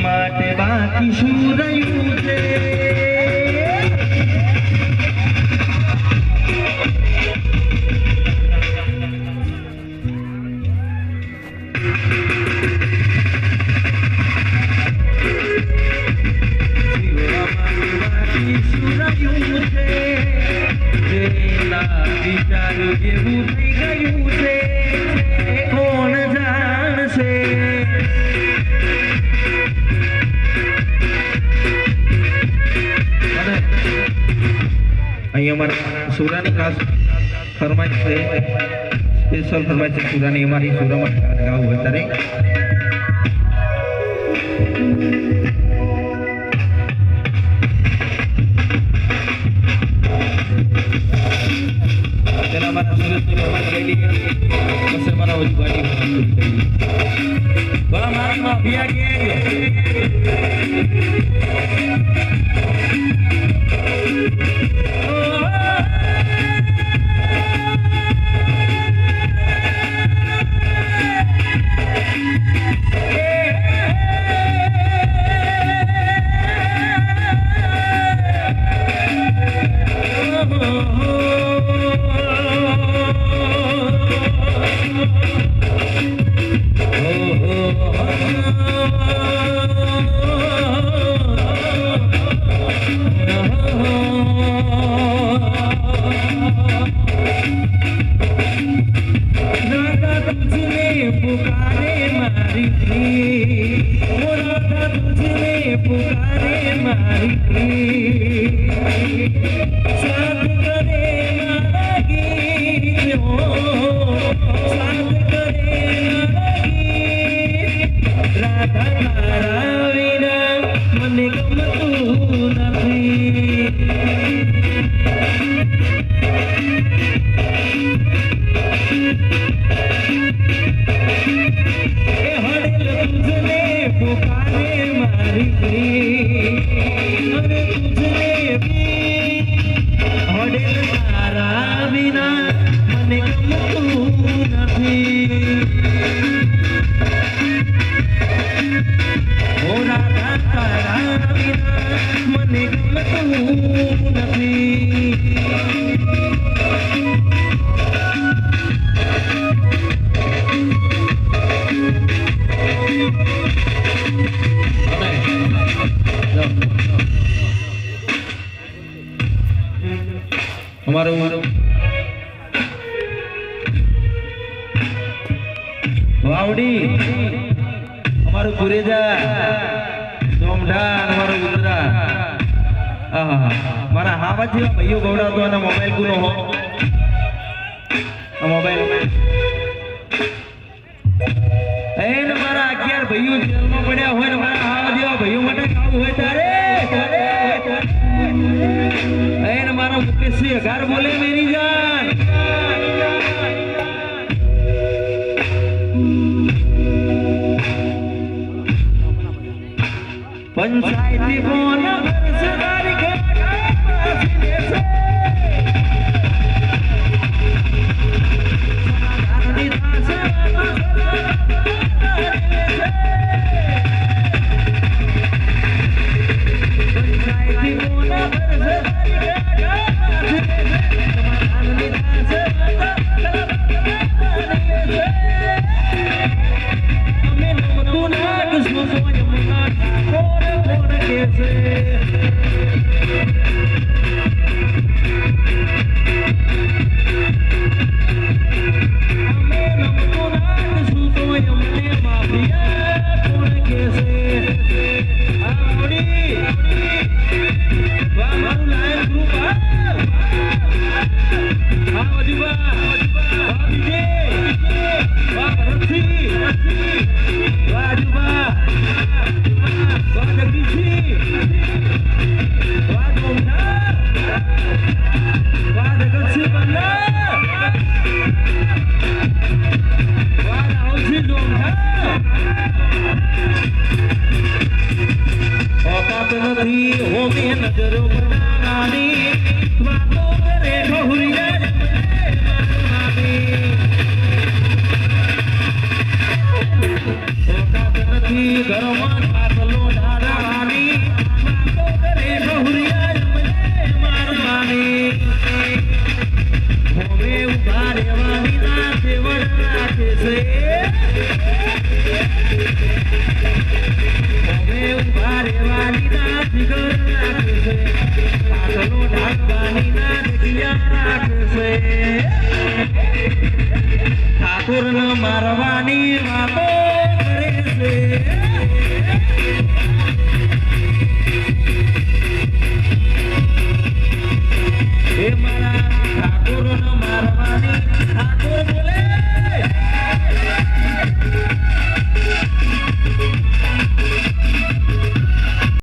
માટે બાકી શું રહ્યું છે? વિચારું જેવું થઈ ગયું છે કોણ જાણશે? અહીં અમારા સુરાની ખાસ ફરમાઈશ છે, સ્પેશિયલ ફરમાઈશ છે સુરાની અમારી સુરામાં ગાવું અત્યારે. તેના મારા સુરતની ફરમાઈશ ગયેલી બસ મારા ગાડી વાહ મારી માફિયા કે વાવડી અમારું ગુરેજા સોમઢા અમારો ઉતરા મારા હાવા જેવા ભાઈઓ ગવડાવતો અને મોબાઈલ ગુનો હો મોબાઈલ એને મારા 11 ભાઈઓ જેલમાં પડ્યા હોય ને મારા હાવા જેવા ભાઈઓ માટે કાવું હોય તારે એને મારા મુકેશજી હગાર બોલે મેરી જાન पंचायती बोन सरदारी के નથી હોમે નજરો બનાવાની વાતો કરે બહુરિયા ઓકાત નથી ઘરમાં ખાટલો ઢાળવાની વાતો કરે બહુરિયા મારવાની હોમે ઉભા રહેવાની ના સેવડ રાખે છે